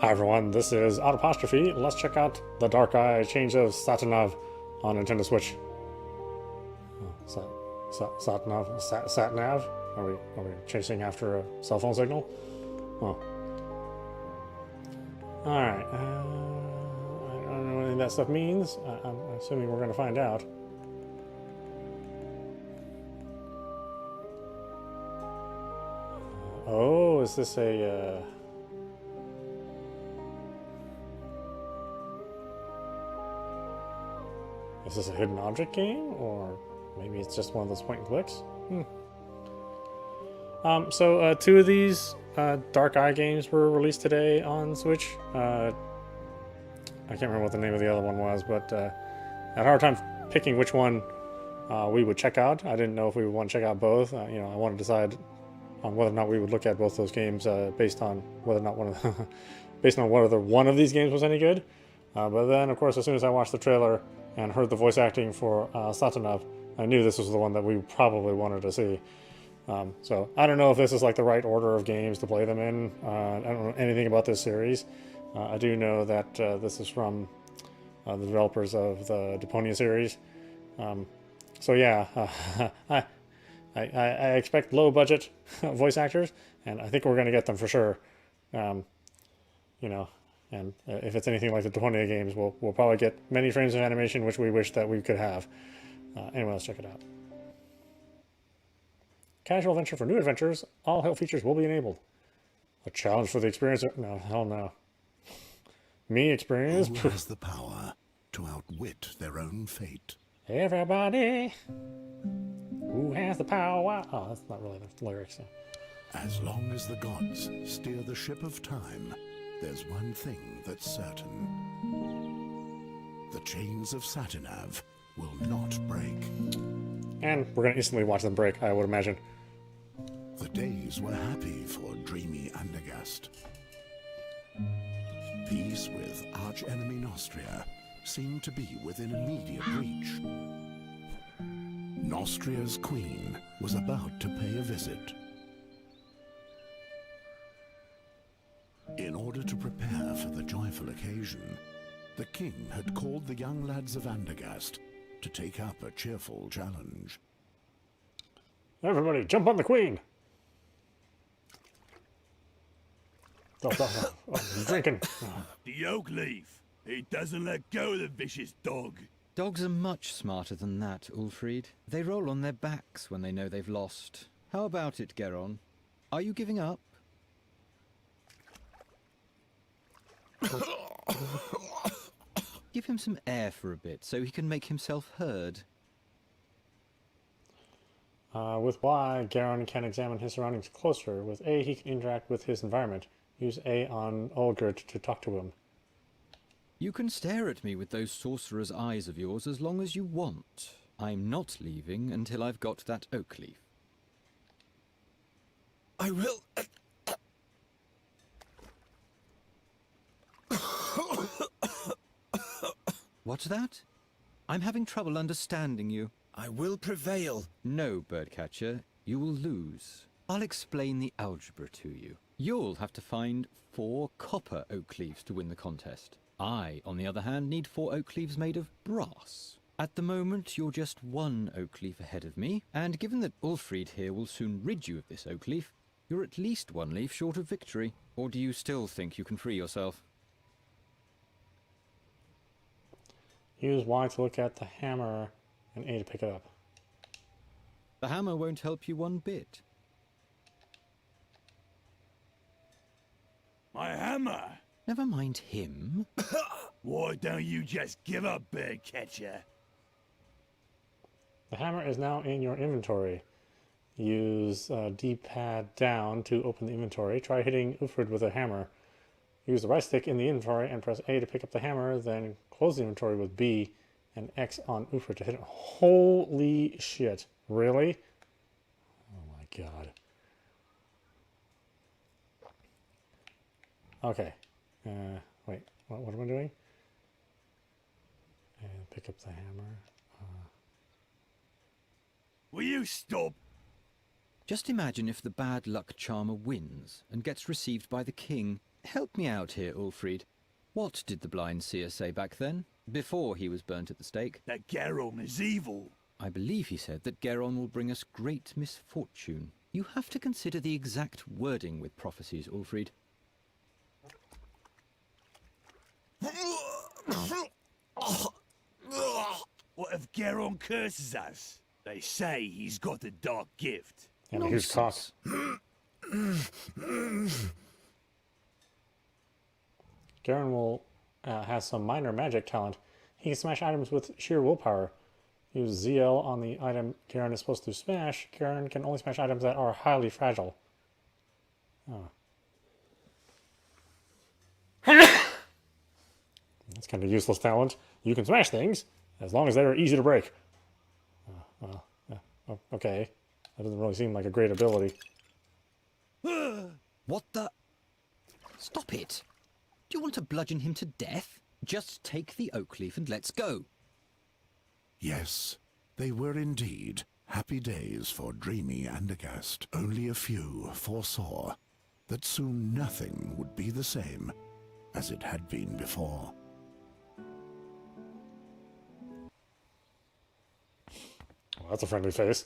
Hi everyone, this is audapostrophe. Let's check out the Dark Eye Change of Satinav on Nintendo Switch. Satinav? Are we chasing after a cell phone signal? Oh. Alright. I don't know what any of that stuff means. I'm assuming we're going to find out. Oh, is this a... Is this a hidden object game, or maybe it's just one of those point and clicks? So two of these Dark Eye games were released today on Switch. I can't remember what the name of the other one was, but I had a hard time picking which one we would check out. I didn't know if we would want to check out both. I want to decide on whether or not we would look at both those games based on whether or not whether one of these games was any good. But then, of course, as soon as I watched the trailer and heard the voice acting for Satinav, I knew this was the one that we probably wanted to see. So I don't know if this is like the right order of games to play them in. I don't know anything about this series. I do know that this is from the developers of the Deponia series. So yeah, I expect low budget voice actors, and I think we're going to get them for sure. And if it's anything like the Deponia games, we'll probably get many frames of animation, which we wish that we could have. Anyway, let's check it out. Casual adventure for new adventurers. All help features will be enabled. A challenge for the experiencer. No, hell no. Me experience. Who has the power to outwit their own fate? Everybody. Who has the power? Oh, that's not really the lyrics. So. As long as the gods steer the ship of time, there's one thing that's certain. The chains of Satinav will not break. And we're going to instantly watch them break, I would imagine. The days were happy for dreamy Andergast. Peace with arch-enemy Nostria seemed to be within immediate reach. Nostria's queen was about to pay a visit. In order to prepare for the joyful occasion, the king had called the young lads of Andergast to take up a cheerful challenge. Everybody, jump on the queen! Oh, I'm drinking. Oh. The oak leaf. He doesn't let go of the vicious dog. Dogs are much smarter than that, Ulfried. They roll on their backs when they know they've lost. How about it, Geron? Are you giving up? Give him some air for a bit so he can make himself heard. With Y, Geron can examine his surroundings closer. With A, he can interact with his environment. Use A on Olgert to talk to him. You can stare at me with those sorcerer's eyes of yours as long as you want. I'm not leaving until I've got that oak leaf. I will... What's that? I'm having trouble understanding you. I will prevail. No, birdcatcher, you will lose. I'll explain the algebra to you. You'll have to find 4 copper oak leaves to win the contest. I, on the other hand, need 4 oak leaves made of brass. At the moment, you're just 1 oak leaf ahead of me, and given that Ulfried here will soon rid you of this oak leaf, you're at least 1 leaf short of victory. Or do you still think you can free yourself? Use Y to look at the hammer and A to pick it up. The hammer won't help you one bit. My hammer. Never mind him. Why don't you just give up, birdcatcher? The hammer is now in your inventory. Use D-pad down to open the inventory. Try hitting Ulfried with a hammer. Use the right stick in the inventory and press A to pick up the hammer, then close the inventory with B and X on Ulfried to hit it. Holy shit. Really? Oh my god. Okay. Wait, what am I doing? And pick up the hammer. Will you stop? Just imagine if the bad luck charmer wins and gets received by the king. Help me out here, Ulfried. What did the blind seer say back then, before he was burnt at the stake? That Geron is evil. I believe he said that Geron will bring us great misfortune. You have to consider the exact wording with prophecies, Ulfried. What if Geron curses us? They say he's got a dark gift. And a huge cock. Geron will has some minor magic talent. He can smash items with sheer willpower. Use ZL on the item Geron is supposed to smash. Geron can only smash items that are highly fragile. Oh. That's kind of useless talent. You can smash things as long as they are easy to break. Okay. That doesn't really seem like a great ability. What the? Stop it! Do you want to bludgeon him to death? Just take the oak leaf and let's go. Yes, they were indeed happy days for dreamy Andergast. Only a few foresaw that soon nothing would be the same as it had been before. Well, that's a friendly face.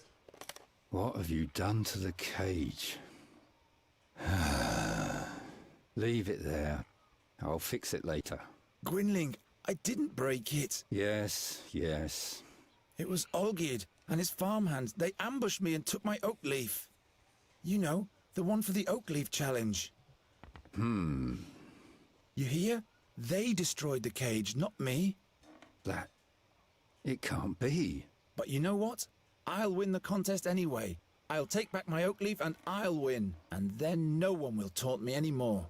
What have you done to the cage? Leave it there. I'll fix it later. Gwynling, I didn't break it. Yes, yes. It was Olgierd and his farmhands. They ambushed me and took my oak leaf. You know, the one for the oak leaf challenge. You hear? They destroyed the cage, not me. That... it can't be. But you know what? I'll win the contest anyway. I'll take back my oak leaf and I'll win. And then no one will taunt me anymore.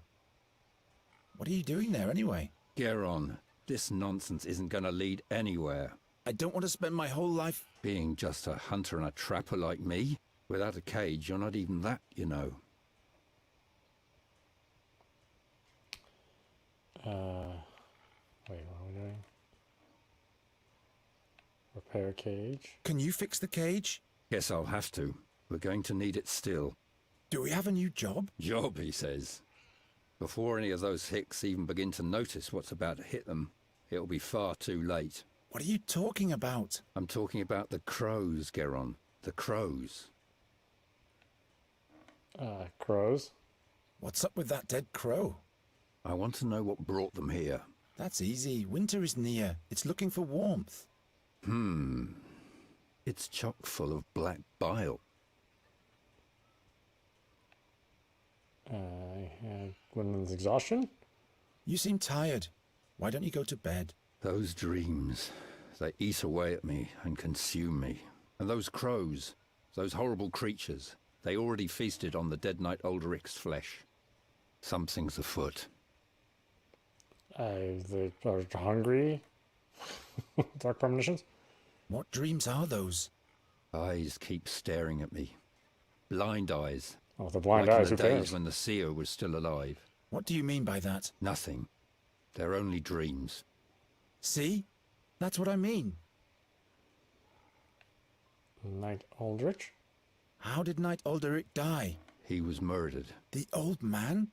What are you doing there anyway? Geron, this nonsense isn't going to lead anywhere. I don't want to spend my whole life... Being just a hunter and a trapper like me, without a cage, you're not even that, you know. Wait, what are we doing? Repair cage. Can you fix the cage? Guess I'll have to. We're going to need it still. Do we have a new job? Job, he says. Before any of those hicks even begin to notice what's about to hit them, it'll be far too late. What are you talking about? I'm talking about the crows, Geron. The crows. Crows. What's up with that dead crow? I want to know what brought them here. That's easy. Winter is near. It's looking for warmth. It's chock full of black bile. Gwynlin's exhaustion. You seem tired. Why don't you go to bed? Those dreams, they eat away at me and consume me. And those crows, those horrible creatures, they already feasted on the dead knight Ulderic's flesh. Something's afoot. They are hungry. Dark premonitions. What dreams are those? Eyes keep staring at me. Blind eyes. Oh, the blind like eyes, in who the days cares? when the seer was still alive. What do you mean by that? Nothing. They're only dreams. See? That's what I mean. Knight Aldrich? How did Knight Alderic die? He was murdered. The old man?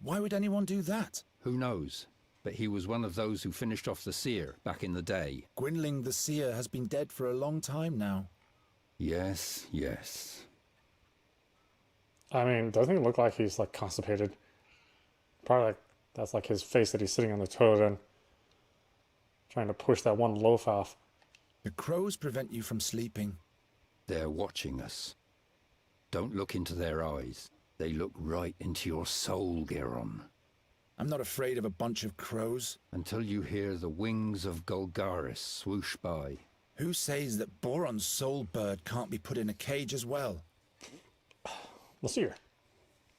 Why would anyone do that? Who knows? But he was one of those who finished off the seer back in the day. Gwynling the Seer has been dead for a long time now. Yes, yes. I mean, doesn't he look like he's like constipated? Probably like that's like his face that he's sitting on the toilet and trying to push that one loaf off. The crows prevent you from sleeping. They're watching us. Don't look into their eyes. They look right into your soul, Geron. I'm not afraid of a bunch of crows. Until you hear the wings of Golgaris swoosh by. Who says that Boron's soul bird can't be put in a cage as well? The seer.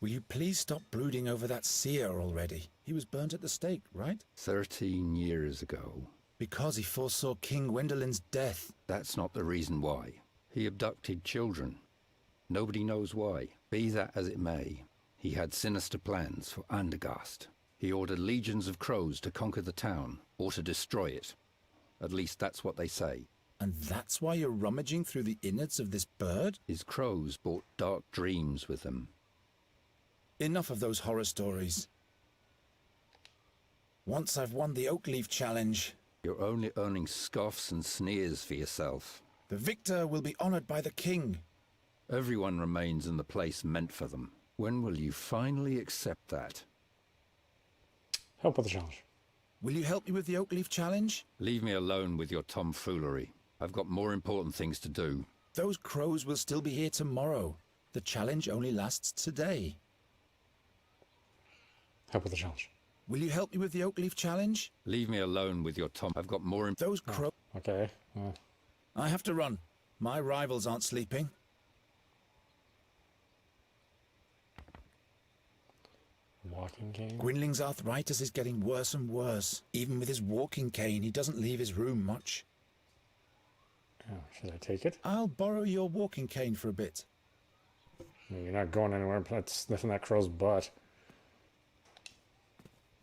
Will you please stop brooding over that seer already? He was burnt at the stake, right? 13 years ago. Because he foresaw King Wendolin's death. That's not the reason why. He abducted children. Nobody knows why. Be that as it may, he had sinister plans for Andergast. He ordered legions of crows to conquer the town, or to destroy it. At least that's what they say. And that's why you're rummaging through the innards of this bird? His crows brought dark dreams with them. Enough of those horror stories. Once I've won the Oakleaf Challenge, You're only earning scoffs and sneers for yourself. the victor will be honored by the king. Everyone remains in the place meant for them. When will you finally accept that? Help with the challenge. Will you help me with the Oakleaf Challenge? Leave me alone with your tomfoolery. I've got more important things to do. Those crows will still be here tomorrow. The challenge only lasts today. Help with the challenge. Will you help me with the Oakleaf Challenge? Leave me alone with your tom. I've got more. Those crows... Okay. I have to run. My rivals aren't sleeping. Walking cane. Gwynling's arthritis is getting worse and worse. Even with his walking cane, he doesn't leave his room much. Oh, should I take it? I'll borrow your walking cane for a bit. I mean, you're not going anywhere but sniffing that crow's butt.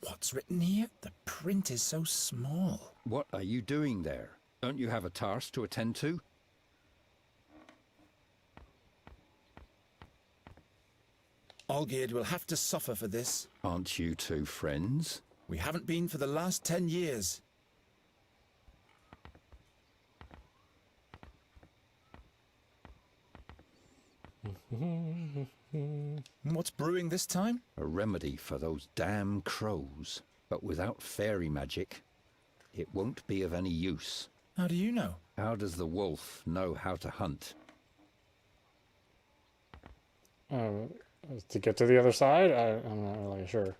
What's written here? The print is so small. What are you doing there? Don't you have a task to attend to? Olgierd will have to suffer for this. Aren't you two friends? We haven't been for the last 10 years. What's brewing this time? A remedy for those damn crows. But without fairy magic, it won't be of any use. How do you know? How does the wolf know how to hunt? To get to the other side? I'm not really sure.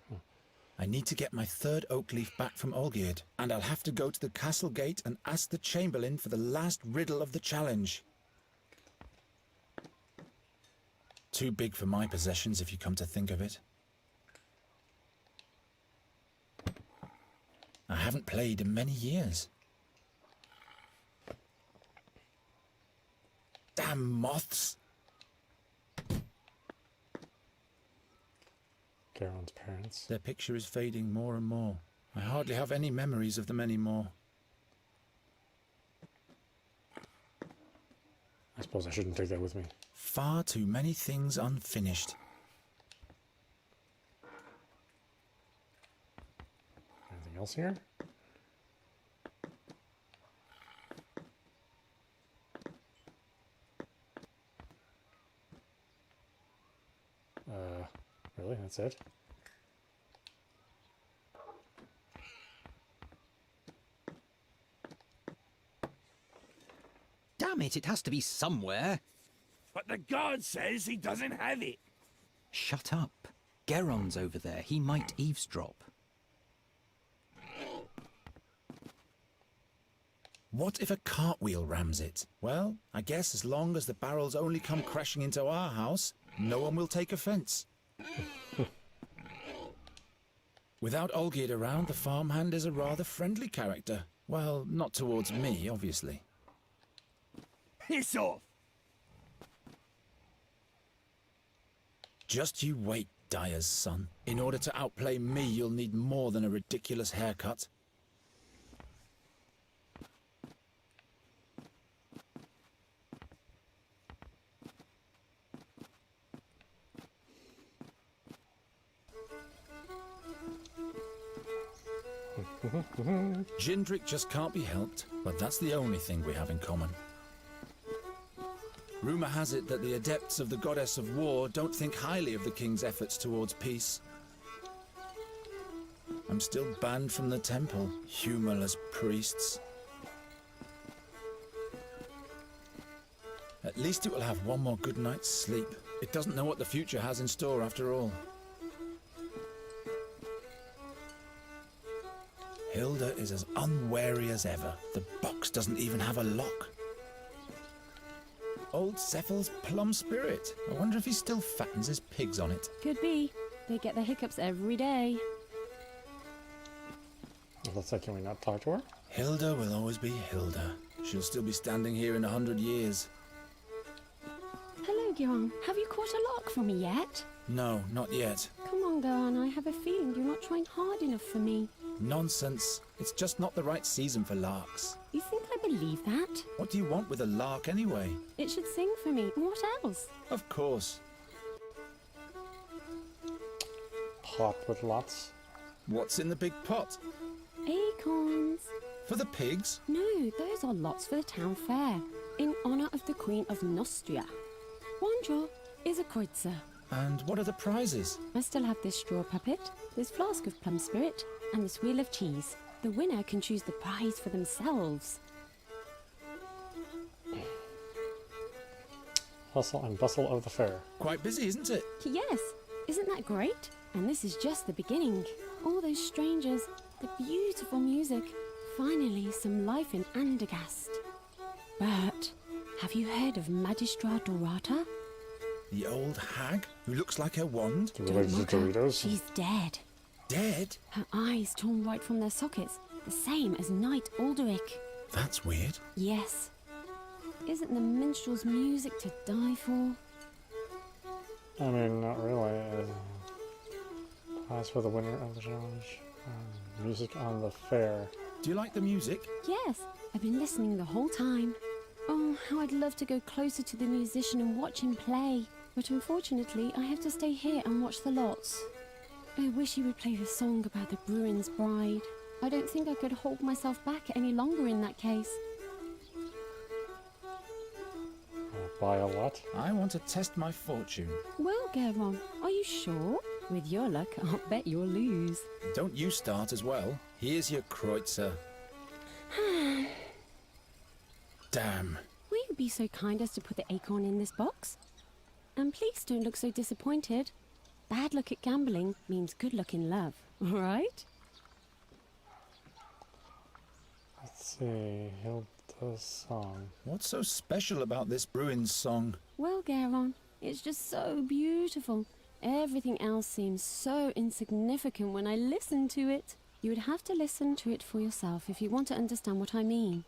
I need to get my third oak leaf back from Olgierd, and I'll have to go to the castle gate and ask the chamberlain for the last riddle of the challenge. Too big for my possessions, if you come to think of it. I haven't played in many years. Damn moths! Geron's parents. Their picture is fading more and more. I hardly have any memories of them anymore. I suppose I shouldn't take that with me. Far too many things unfinished. Anything else here? Really? That's it? Damn it, it has to be somewhere. But the guard says he doesn't have it. Shut up. Geron's over there. He might eavesdrop. What if a cartwheel rams it? Well, I guess as long as the barrels only come crashing into our house, no one will take offence. Without Olgierd around, the farmhand is a rather friendly character. Well, not towards me, obviously. Piss off! Just you wait, Dyer's son. In order to outplay me, you'll need more than a ridiculous haircut. Gindrick just can't be helped, but that's the only thing we have in common. Rumour has it that the adepts of the goddess of war don't think highly of the king's efforts towards peace. I'm still banned from the temple, humorless priests. At least it will have one more good night's sleep. It doesn't know what the future has in store after all. Hilda is as unwary as ever. The box doesn't even have a lock. Old Cephal's plum spirit. I wonder if he still fattens his pigs on it. Could be. They get the hiccups every day. Let's say, can we not talk to her? Hilda will always be Hilda. She'll still be standing here in 100 years. Hello, Geron. Have you caught a lark for me yet? No, not yet. Come on, Geron. I have a feeling you're not trying hard enough for me. Nonsense. It's just not the right season for larks. You think I believe that? What do you want with a lark anyway? It should sing for me. What else? Of course. Pot with lots. What's in the big pot? Acorns. For the pigs? No, those are lots for the town fair, in honour of the Queen of Nostria. One jar is a kreutzer. And what are the prizes? I still have this straw puppet, this flask of plum spirit, and this wheel of cheese. The winner can choose the prize for themselves. Hustle and bustle of the fair. Quite busy, isn't it? Yes, isn't that great? And this is just the beginning. All those strangers, the beautiful music, finally some life in Andergast. But have you heard of Magistra Dorata? The old hag who looks like her wand? Related to mock her. Doritos. She's dead. Dead? Her eyes torn right from their sockets, the same as Knight Alderic. That's weird. Yes. Isn't the minstrel's music to die for? I mean, not really. Prize for the winner of the challenge. Music on the fair. Do you like the music? Yes, I've been listening the whole time. Oh, how I'd love to go closer to the musician and watch him play. But unfortunately, I have to stay here and watch the lots. I wish he would play the song about the Bruin's bride. I don't think I could hold myself back any longer in that case. Buy a lot. I want to test my fortune. Well, Geron, are you sure? With your luck, I'll bet you'll lose. Don't you start as well. Here's your kreutzer. Damn. Will you be so kind as to put the acorn in this box? And please don't look so disappointed. Bad luck at gambling means good luck in love, all right? Let's see. Hilda's song. What's so special about this Bruin's song? Well, Geron, it's just so beautiful. Everything else seems so insignificant when I listen to it. You would have to listen to it for yourself if you want to understand what I mean.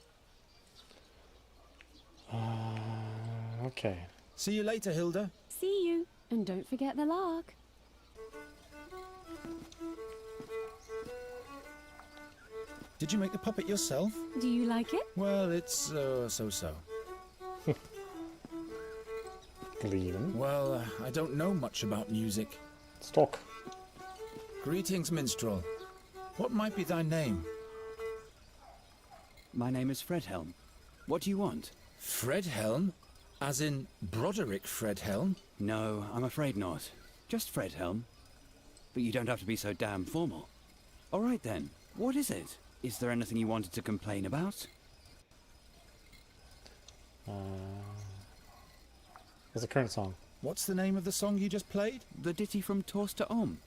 Okay. See you later, Hilda. See you, and don't forget the lark. Did you make the puppet yourself? Do you like it? Well, it's so-so. Leaving. Well, I don't know much about music. Let's talk. Greetings, minstrel. What might be thy name? My name is Fredhelm. What do you want? Fredhelm? As in Broderick Fredhelm? No, I'm afraid not. Just Fredhelm. But you don't have to be so damn formal. All right then, what is it? Is there anything you wanted to complain about? What's the current song? What's the name of the song you just played? The ditty from Torsta Om.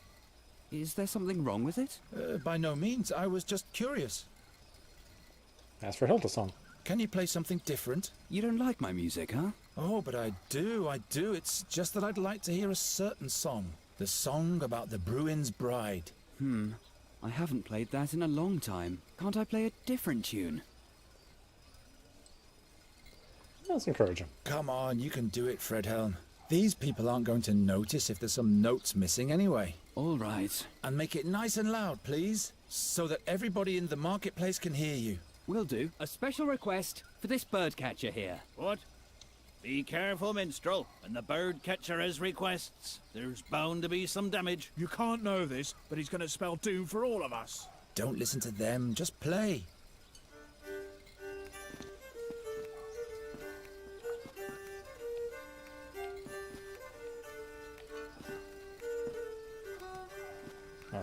Is there something wrong with it? By no means. I was just curious. Ask for Hilda's song. Can you play something different? You don't like my music, huh? Oh, but I do. It's just that I'd like to hear a certain song. The song about the Bruin's bride. I haven't played that in a long time. Can't I play a different tune? Let's encourage him. Come on, you can do it, Fredhelm. These people aren't going to notice if there's some notes missing anyway. All right. And make it nice and loud, please, so that everybody in the marketplace can hear you. Will do. A special request for this bird catcher here. What? Be careful, minstrel. When the bird catcher has requests, there's bound to be some damage. You can't know this, but he's going to spell doom for all of us. Don't listen to them, just play. Oh.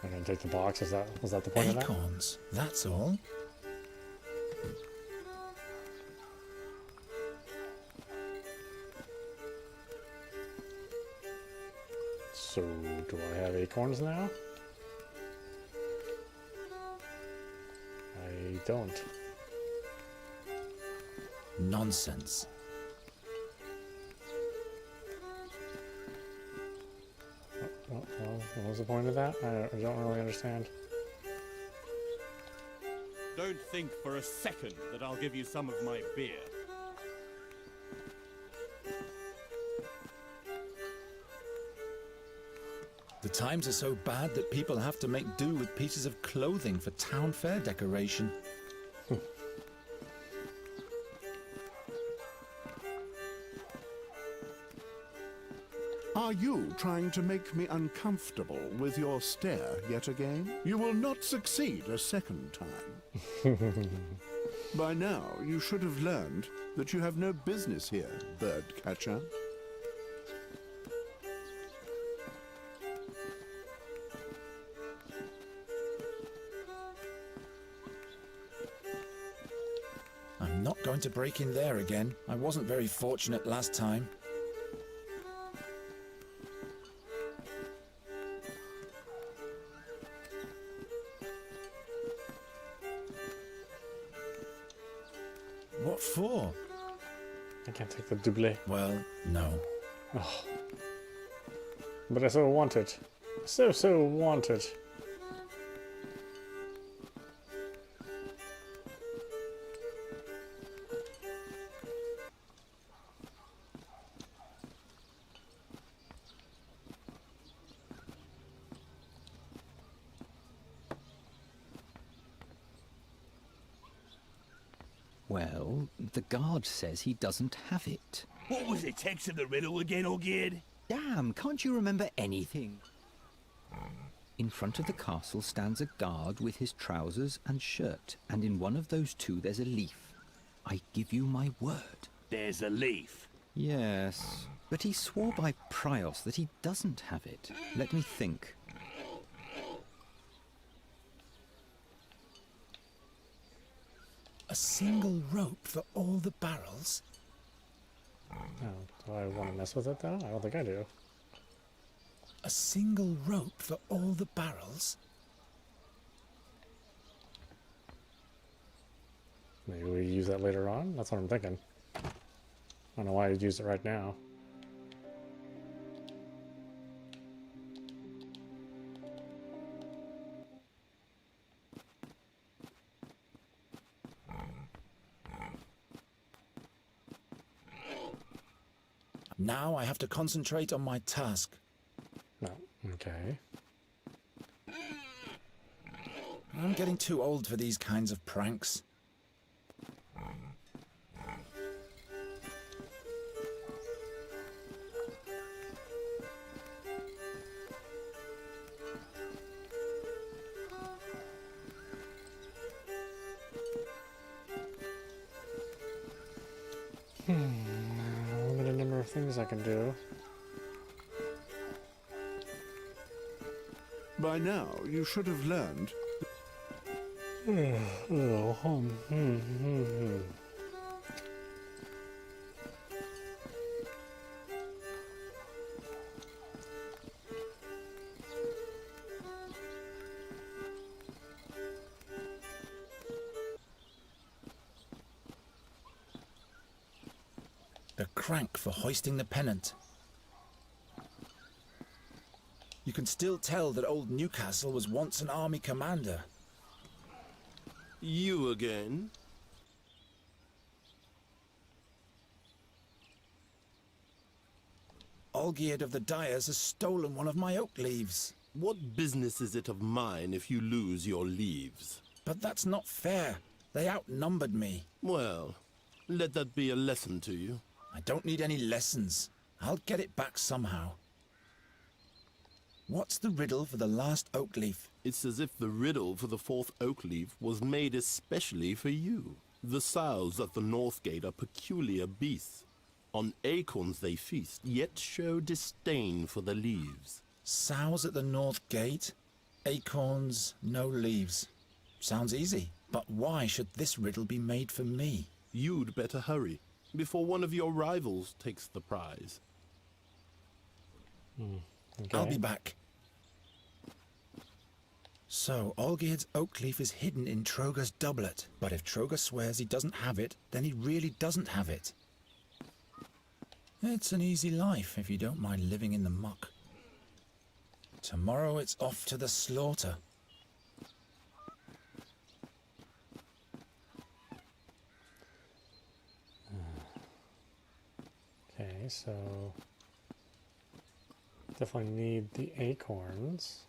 I'm gonna take the box. Was that the point of that? Acorns, that's all. So, do I have acorns now? I don't. Nonsense. Well, what was the point of that? I don't really understand. Don't think for a second that I'll give you some of my beer. The times are so bad that people have to make do with pieces of clothing for town fair decoration. Are you trying to make me uncomfortable with your stare yet again? You will not succeed a second time. By now, you should have learned that you have no business here, bird catcher. I'm not going to break in there again. I wasn't very fortunate last time. What for? I can't take the double. Well, no. Oh. But I so want it. So want it. Well, the guard says he doesn't have it. What was the text of the riddle again, Ogid? Damn, can't you remember anything? In front of the castle stands a guard with his trousers and shirt, and in one of those two there's a leaf. I give you my word. There's a leaf. Yes, but he swore by Prios that he doesn't have it. Let me think. A single rope for all the barrels? Oh, do I want to mess with it though? I don't think I do. A single rope for all the barrels? Maybe we use that later on? That's what I'm thinking. I don't know why I'd use it right now. Now I have to concentrate on my task. No. Okay. I'm getting too old for these kinds of pranks. Limited number of things I can do. By now, you should have learned. The crank for hoisting the pennant. You can still tell that old Newcastle was once an army commander. You again? Olgierd of the Dyers has stolen one of my oak leaves. What business is it of mine if you lose your leaves? But that's not fair. They outnumbered me. Well, let that be a lesson to you. I don't need any lessons. I'll get it back somehow. What's the riddle for the last oak leaf? It's as if the riddle for the fourth oak leaf was made especially for you. The sows at the north gate are peculiar beasts. On acorns they feast, yet show disdain for the leaves. Sows at the north gate, acorns, no leaves. Sounds easy, but why should this riddle be made for me? You'd better hurry, before one of your rivals takes the prize. Okay. I'll be back. So, Olgierd's oak leaf is hidden in Troger's doublet. But if Troger swears he doesn't have it, then he really doesn't have it. It's an easy life if you don't mind living in the muck. Tomorrow it's off to the slaughter. Okay, so definitely need the acorns.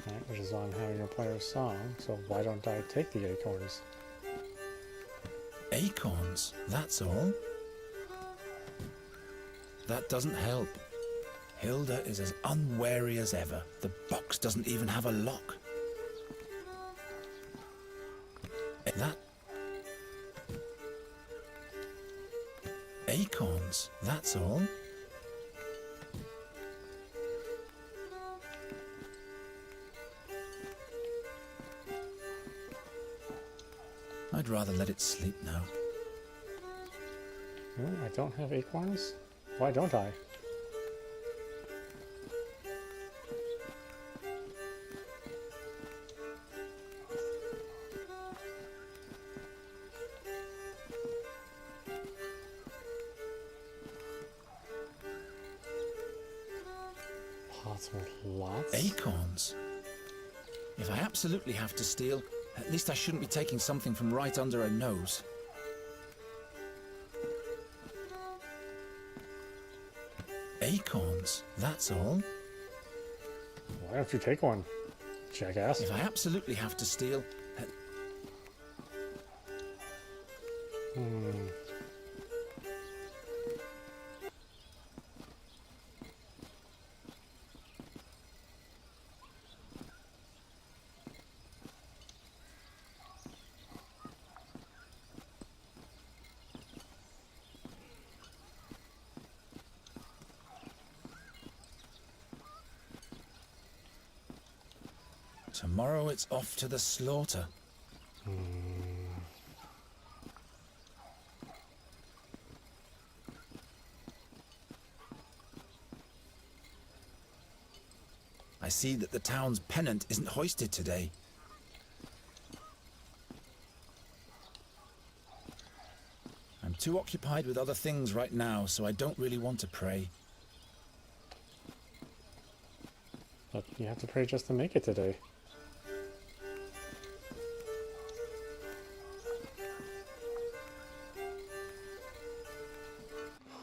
Right, which is why I'm having a player's song, so why don't I take the acorns? Acorns, that's all. that doesn't help. Hilda is as unwary as ever. The box doesn't even have a lock. That... Acorns, that's all. I'd rather let it sleep now. I don't have acorns? Why don't I? Pots with lots? Acorns? If I absolutely have to steal, at least I shouldn't be taking something from right under her nose. Acorns, that's all. Why don't you take one, jackass? If I absolutely have to steal... Tomorrow it's off to the slaughter. I see that the town's pennant isn't hoisted today. I'm too occupied with other things right now, so I don't really want to pray. But you have to pray just to make it today.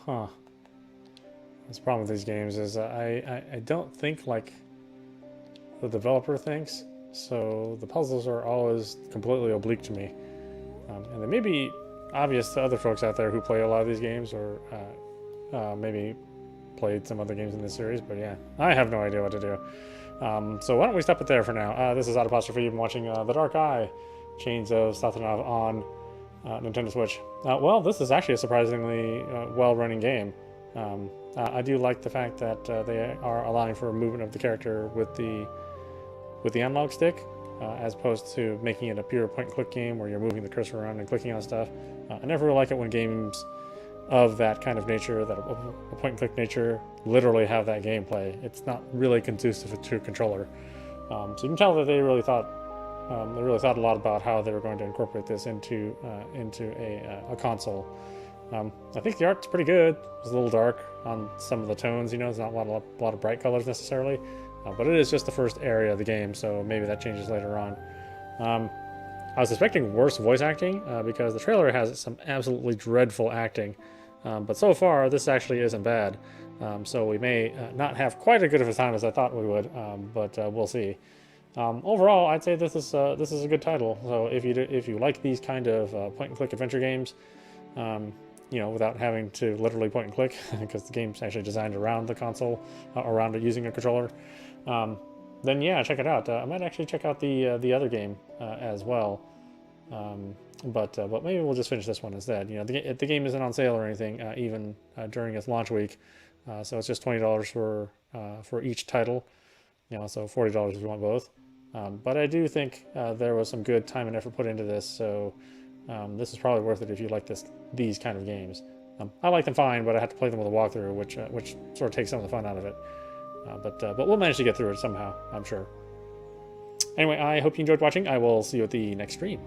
Huh. That's the problem with these games is I don't think like the developer thinks, so the puzzles are always completely oblique to me. And they may be obvious to other folks out there who play a lot of these games or maybe played some other games in this series, but yeah, I have no idea what to do. So why don't we stop it there for now. This is audap. You've been watching The Dark Eye, Chains of Satinav on Nintendo Switch. Well, this is actually a surprisingly well-running game. I do like the fact that they are allowing for movement of the character with the analog stick, as opposed to making it a pure point-and-click game where you're moving the cursor around and clicking on stuff. I never really like it when games of that kind of nature, that a point-and-click nature, literally have that gameplay. It's not really conducive to a controller. So you can tell that they really thought a lot about how they were going to incorporate this into a console. I think the art's pretty good. It's a little dark on some of the tones, you know, there's not a lot of bright colors necessarily, but it is just the first area of the game, so maybe that changes later on. I was expecting worse voice acting because the trailer has some absolutely dreadful acting, but so far this actually isn't bad. So we may not have quite as good of a time as I thought we would, but we'll see. Overall, I'd say this is a good title. So if you like these kind of point-and-click adventure games, you know, without having to literally point and click, because the game's actually designed around the console, around it using a controller, then yeah, check it out. I might actually check out the other game as well, but maybe we'll just finish this one instead. You know, the game isn't on sale or anything, even during its launch week, so it's just $20 for each title. You know, so $40 if you want both. But I do think there was some good time and effort put into this, so this is probably worth it if you like these kind of games. I like them fine, but I have to play them with a walkthrough, which sort of takes some of the fun out of it. But we'll manage to get through it somehow, I'm sure. Anyway, I hope you enjoyed watching. I will see you at the next stream.